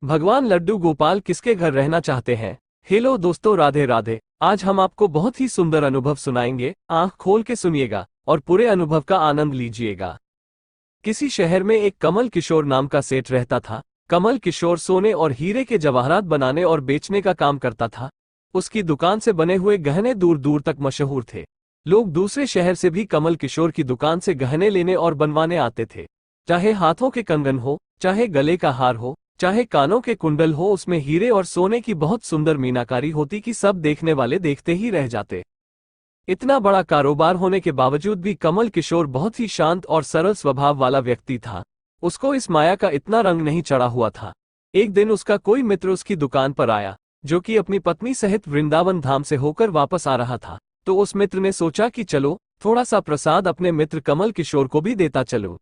भगवान लड्डू गोपाल किसके घर रहना चाहते हैं। हेलो दोस्तों, राधे राधे। आज हम आपको बहुत ही सुंदर अनुभव सुनाएंगे। आंख खोल के सुनिएगा और पूरे अनुभव का आनंद लीजिएगा। किसी शहर में एक कमल किशोर नाम का सेठ रहता था। कमल किशोर सोने और हीरे के जवाहरात बनाने और बेचने का काम करता था। उसकी दुकान से बने हुए गहने दूर दूर तक मशहूर थे। लोग दूसरे शहर से भी कमल किशोर की दुकान से गहने लेने और बनवाने आते थे। चाहे हाथों के कंगन हो, चाहे गले का हार हो, चाहे कानों के कुंडल हो, उसमें हीरे और सोने की बहुत सुंदर मीनाकारी होती कि सब देखने वाले देखते ही रह जाते। इतना बड़ा कारोबार होने के बावजूद भी कमल किशोर बहुत ही शांत और सरल स्वभाव वाला व्यक्ति था। उसको इस माया का इतना रंग नहीं चढ़ा हुआ था। एक दिन उसका कोई मित्र उसकी दुकान पर आया, जो कि अपनी पत्नी सहित वृंदावन धाम से होकर वापस आ रहा था। तो उस मित्र ने सोचा कि चलो थोड़ा सा प्रसाद अपने मित्र कमल किशोर को भी देता चलूं।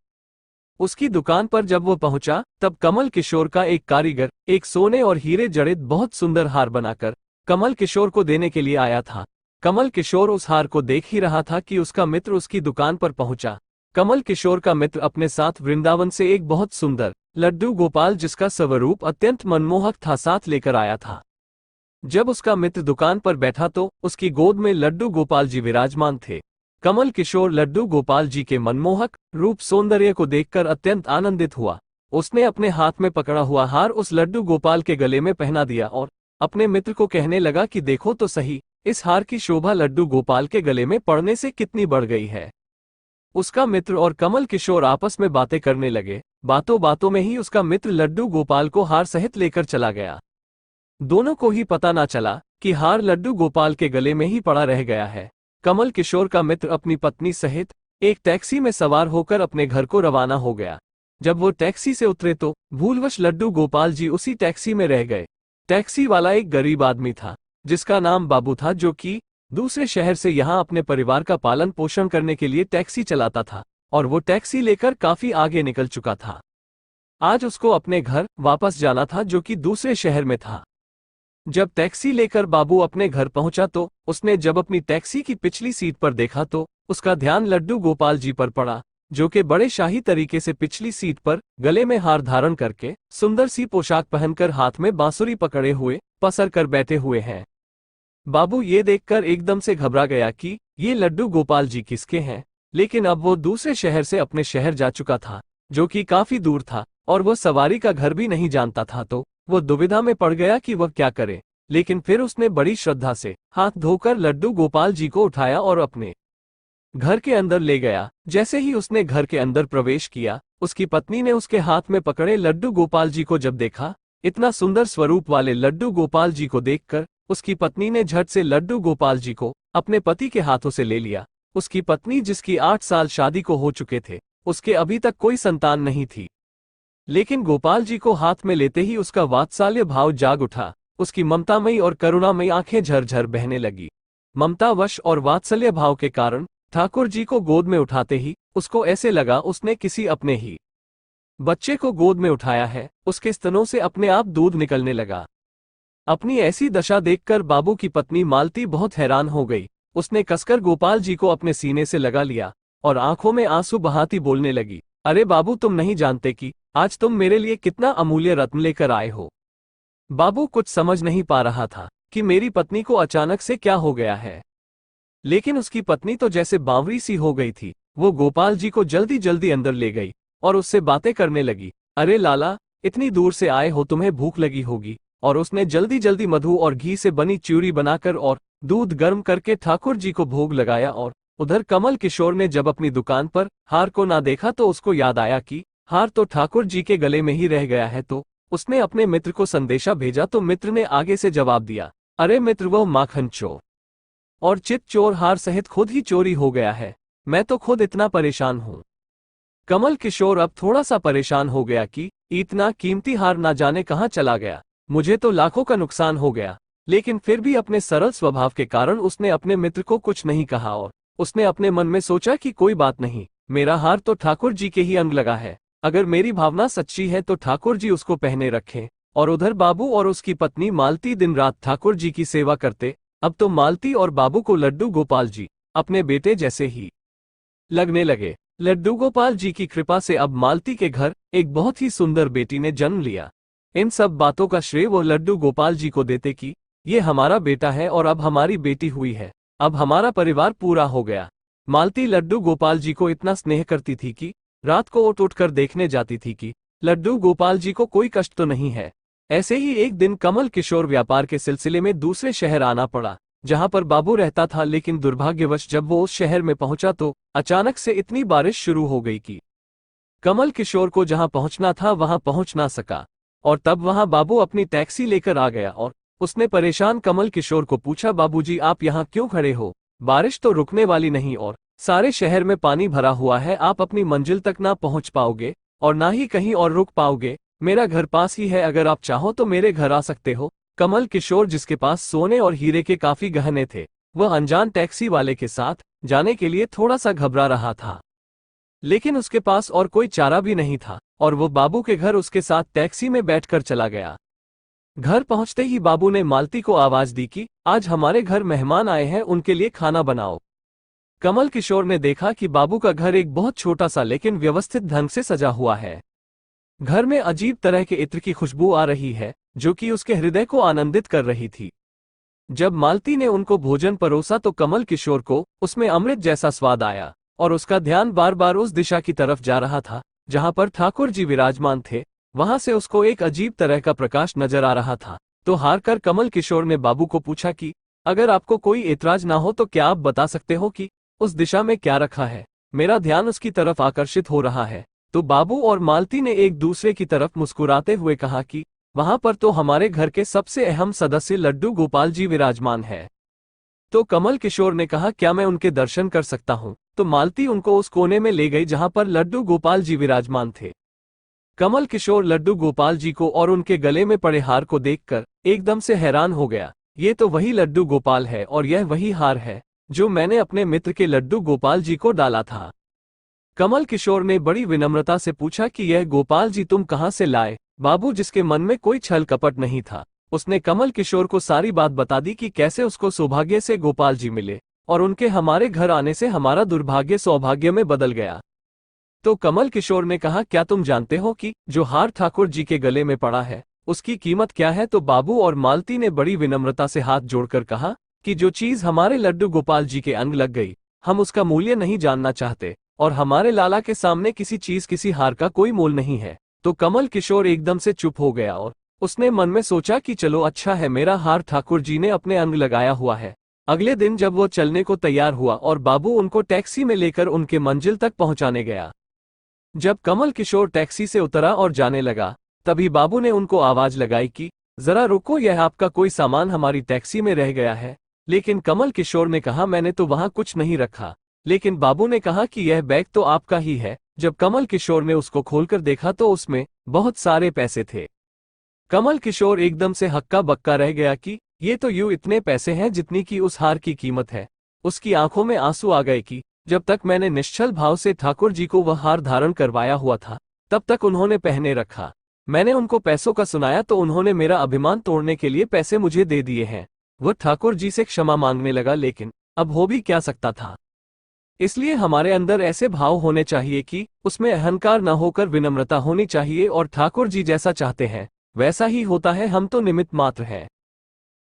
उसकी दुकान पर जब वो पहुंचा, तब कमल किशोर का एक कारीगर एक सोने और हीरे जड़ित बहुत सुंदर हार बनाकर कमल किशोर को देने के लिए आया था। कमल किशोर उस हार को देख ही रहा था कि उसका मित्र उसकी दुकान पर पहुंचा। कमल किशोर का मित्र अपने साथ वृंदावन से एक बहुत सुंदर लड्डू गोपाल, जिसका स्वरूप अत्यंत मनमोहक था, साथ लेकर आया था। जब उसका मित्र दुकान पर बैठा तो उसकी गोद में लड्डू गोपाल जी विराजमान थे। कमल किशोर लड्डू गोपाल जी के मनमोहक रूप सौंदर्य को देखकर अत्यंत आनंदित हुआ। उसने अपने हाथ में पकड़ा हुआ हार उस लड्डू गोपाल के गले में पहना दिया और अपने मित्र को कहने लगा कि देखो तो सही, इस हार की शोभा लड्डू गोपाल के गले में पड़ने से कितनी बढ़ गई है। उसका मित्र और कमल किशोर आपस में बातें करने लगे। बातों बातों में ही उसका मित्र लड्डू गोपाल को हार सहित लेकर चला गया। दोनों को ही पता ना चला कि हार लड्डू गोपाल के गले में ही पड़ा रह गया है। कमल किशोर का मित्र अपनी पत्नी सहित एक टैक्सी में सवार होकर अपने घर को रवाना हो गया। जब वो टैक्सी से उतरे तो भूलवश लड्डू गोपाल जी उसी टैक्सी में रह गए। टैक्सी वाला एक गरीब आदमी था, जिसका नाम बाबू था, जो कि दूसरे शहर से यहाँ अपने परिवार का पालन पोषण करने के लिए टैक्सी चलाता था और वो टैक्सी लेकर काफी आगे निकल चुका था। आज उसको अपने घर वापस जाना था, जो कि दूसरे शहर में था। जब टैक्सी लेकर बाबू अपने घर पहुंचा तो उसने जब अपनी टैक्सी की पिछली सीट पर देखा तो उसका ध्यान लड्डू गोपाल जी पर पड़ा, जो कि बड़े शाही तरीके से पिछली सीट पर गले में हार धारण करके सुंदर सी पोशाक पहनकर हाथ में बांसुरी पकड़े हुए पसर कर बैठे हुए हैं। बाबू ये देखकर एकदम से घबरा गया कि ये लड्डू गोपाल जी किसके हैं। लेकिन अब वो दूसरे शहर से अपने शहर जा चुका था, जो कि काफी दूर था, और वो सवारी का घर भी नहीं जानता था। तो वो दुविधा में पड़ गया कि वह क्या करे। लेकिन फिर उसने बड़ी श्रद्धा से हाथ धोकर लड्डू गोपाल जी को उठाया और अपने घर के अंदर ले गया। जैसे ही उसने घर के अंदर प्रवेश किया, उसकी पत्नी ने उसके हाथ में पकड़े लड्डू गोपाल जी को जब देखा, इतना सुंदर स्वरूप वाले लड्डू गोपाल जी को देखकर उसकी पत्नी ने झट से लड्डू गोपाल जी को अपने पति के हाथों से ले लिया। उसकी पत्नी, जिसकी 8 साल शादी को हो चुके थे, उसके अभी तक कोई संतान नहीं थी, लेकिन गोपाल जी को हाथ में लेते ही उसका वात्सल्य भाव जाग उठा। उसकी ममतामयी और करुणामयी आंखें झरझर बहने लगी। ममतावश और वात्सल्य भाव के कारण ठाकुर जी को गोद में उठाते ही उसको ऐसे लगा उसने किसी अपने ही बच्चे को गोद में उठाया है। उसके स्तनों से अपने आप दूध निकलने लगा। अपनी ऐसी दशा देखकर बाबू की पत्नी मालती बहुत हैरान हो गई। उसने कसकर गोपाल जी को अपने सीने से लगा लिया और आंखों में आंसू बहाती बोलने लगी, अरे बाबू, तुम नहीं जानते कि आज तुम मेरे लिए कितना अमूल्य रत्न लेकर आए हो। बाबू कुछ समझ नहीं पा रहा था कि मेरी पत्नी को अचानक से क्या हो गया है। लेकिन उसकी पत्नी तो जैसे बावरी सी हो गई थी। वो गोपाल जी को जल्दी जल्दी अंदर ले गई और उससे बातें करने लगी। अरे लाला, इतनी दूर से आए हो, तुम्हें भूख लगी होगी। और उसने जल्दी जल्दी मधु और घी से बनी च्यूरी बनाकर और दूध गर्म करके ठाकुर जी को भोग लगाया। और उधर कमल किशोर ने जब अपनी दुकान पर हार को ना देखा तो उसको याद आया कि हार तो ठाकुर जी के गले में ही रह गया है। तो उसने अपने मित्र को संदेशा भेजा। तो मित्र ने आगे से जवाब दिया, अरे मित्र, वह माखन चोर और चित चोर हार सहित खुद ही चोरी हो गया है। मैं तो खुद इतना परेशान हूँ। कमल किशोर अब थोड़ा सा परेशान हो गया कि इतना कीमती हार ना जाने कहाँ चला गया। मुझे तो लाखों का नुकसान हो गया। लेकिन फिर भी अपने सरल स्वभाव के कारण उसने अपने मित्र को कुछ नहीं कहा और उसने अपने मन में सोचा कि कोई बात नहीं, मेरा हार तो ठाकुर जी के ही अंग लगा है। अगर मेरी भावना सच्ची है तो ठाकुर जी उसको पहने रखें। और उधर बाबू और उसकी पत्नी मालती दिन रात ठाकुर जी की सेवा करते। अब तो मालती और बाबू को लड्डू गोपाल जी अपने बेटे जैसे ही लगने लगे। लड्डू गोपाल जी की कृपा से अब मालती के घर एक बहुत ही सुंदर बेटी ने जन्म लिया। इन सब बातों का श्रेय वो लड्डू गोपाल जी को देते कि ये हमारा बेटा है और अब हमारी बेटी हुई है, अब हमारा परिवार पूरा हो गया। मालती लड्डू गोपाल जी को इतना स्नेह करती थी कि रात को उठ उठ कर देखने जाती थी कि लड्डू गोपाल जी को कोई कष्ट तो नहीं है। ऐसे ही एक दिन कमल किशोर व्यापार के सिलसिले में दूसरे शहर आना पड़ा जहां पर बाबू रहता था, लेकिन दुर्भाग्यवश जब वो उस शहर में पहुंचा तो अचानक से इतनी बारिश शुरू हो गई कि कमल किशोर को जहां पहुंचना था वहां पहुंच ना सका। और तब वहां बाबू अपनी टैक्सी लेकर आ गया और उसने परेशान कमल किशोर को पूछा, बाबूजी आप यहाँ क्यों खड़े हो? बारिश तो रुकने वाली नहीं और सारे शहर में पानी भरा हुआ है, आप अपनी मंजिल तक ना पहुंच पाओगे और ना ही कहीं और रुक पाओगे। मेरा घर पास ही है, अगर आप चाहो तो मेरे घर आ सकते हो। कमल किशोर, जिसके पास सोने और हीरे के काफी गहने थे, वह अनजान टैक्सी वाले के साथ जाने के लिए थोड़ा सा घबरा रहा था, लेकिन उसके पास और कोई चारा भी नहीं था और वो बाबू के घर उसके साथ टैक्सी में बैठकर चला गया। घर पहुंचते ही बाबू ने मालती को आवाज दी कि आज हमारे घर मेहमान आए हैं, उनके लिए खाना बनाओ। कमल किशोर ने देखा कि बाबू का घर एक बहुत छोटा सा लेकिन व्यवस्थित ढंग से सजा हुआ है। घर में अजीब तरह के इत्र की खुशबू आ रही है जो कि उसके हृदय को आनंदित कर रही थी। जब मालती ने उनको भोजन परोसा तो कमल किशोर को उसमें अमृत जैसा स्वाद आया और उसका ध्यान बार बार उस दिशा की तरफ जा रहा था जहां पर ठाकुर जी विराजमान थे। वहां से उसको एक अजीब तरह का प्रकाश नजर आ रहा था। तो हार कर कमल किशोर ने बाबू को पूछा कि अगर आपको कोई ऐतराज ना हो तो क्या आप बता सकते हो कि उस दिशा में क्या रखा है? मेरा ध्यान उसकी तरफ आकर्षित हो रहा है। तो बाबू और मालती ने एक दूसरे की तरफ मुस्कुराते हुए कहा कि वहां पर तो हमारे घर के सबसे अहम सदस्य लड्डू गोपाल जी विराजमान है। तो कमल किशोर ने कहा, क्या मैं उनके दर्शन कर सकता हूं? तो मालती उनको उस कोने में ले गई जहां पर लड्डू गोपाल जी विराजमान थे। कमल किशोर लड्डू गोपाल जी को और उनके गले में पड़े हार को देखकर एकदम से हैरान हो गया। ये तो वही लड्डू गोपाल है और यह वही हार है जो मैंने अपने मित्र के लड्डू गोपाल जी को डाला था। कमल किशोर ने बड़ी विनम्रता से पूछा कि यह गोपाल जी तुम कहां से लाए? बाबू, जिसके मन में कोई छल कपट नहीं था, उसने कमल किशोर को सारी बात बता दी कि कैसे उसको सौभाग्य से गोपाल जी मिले और उनके हमारे घर आने से हमारा दुर्भाग्य सौभाग्य में बदल गया। तो कमल किशोर ने कहा, क्या तुम जानते हो कि जो हार ठाकुर जी के गले में पड़ा है उसकी कीमत क्या है? तो बाबू और मालती ने बड़ी विनम्रता से हाथ जोड़कर कहा कि जो चीज हमारे लड्डू गोपाल जी के अंग लग गई, हम उसका मूल्य नहीं जानना चाहते और हमारे लाला के सामने किसी चीज किसी हार का कोई मोल नहीं है। तो कमल किशोर एकदम से चुप हो गया और उसने मन में सोचा कि चलो अच्छा है, मेरा हार ठाकुर जी ने अपने अंग लगाया हुआ है। अगले दिन जब वो चलने को तैयार हुआ और बाबू उनको टैक्सी में लेकर उनके मंजिल तक पहुंचाने गया, जब कमल किशोर टैक्सी से उतरा और जाने लगा तभी बाबू ने उनको आवाज लगाई कि जरा रुको, यह आपका कोई सामान हमारी टैक्सी में रह गया है। लेकिन कमल किशोर ने कहा, मैंने तो वहां कुछ नहीं रखा। लेकिन बाबू ने कहा कि यह बैग तो आपका ही है। जब कमल किशोर ने उसको खोलकर देखा तो उसमें बहुत सारे पैसे थे। कमल किशोर एकदम से हक्का बक्का रह गया कि ये तो यूं इतने पैसे हैं जितनी की उस हार की कीमत है। उसकी आंखों में आंसू आ गए कि जब तक मैंने निश्चल भाव से ठाकुर जी को वह हार धारण करवाया हुआ था तब तक उन्होंने पहने रखा। मैंने उनको पैसों का सुनाया तो उन्होंने मेरा अभिमान तोड़ने के लिए पैसे मुझे दे दिए हैं। वह ठाकुर जी से क्षमा मांगने लगा, लेकिन अब हो भी क्या सकता था। इसलिए हमारे अंदर ऐसे भाव होने चाहिए कि उसमें अहंकार न होकर विनम्रता होनी चाहिए और ठाकुर जी जैसा चाहते हैं वैसा ही होता है। हम तो निमित्त मात्र हैं।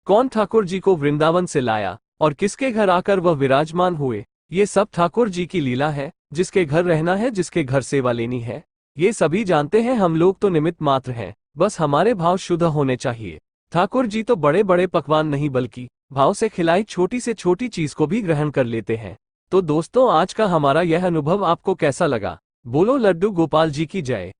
कौन ठाकुर जी को वृंदावन से लाया और किसके घर आकर वह विराजमान हुए, ये सब ठाकुर जी की लीला है। जिसके घर रहना है, जिसके घर सेवा लेनी है, ये सभी जानते हैं। हम लोग तो निमित्त मात्र हैं, बस हमारे भाव शुद्ध होने चाहिए। ठाकुर जी तो बड़े बड़े पकवान नहीं बल्कि भाव से खिलाई छोटी से छोटी चीज को भी ग्रहण कर लेते हैं। तो दोस्तों, आज का हमारा यह अनुभव आपको कैसा लगा? बोलो लड्डू गोपाल जी की जय।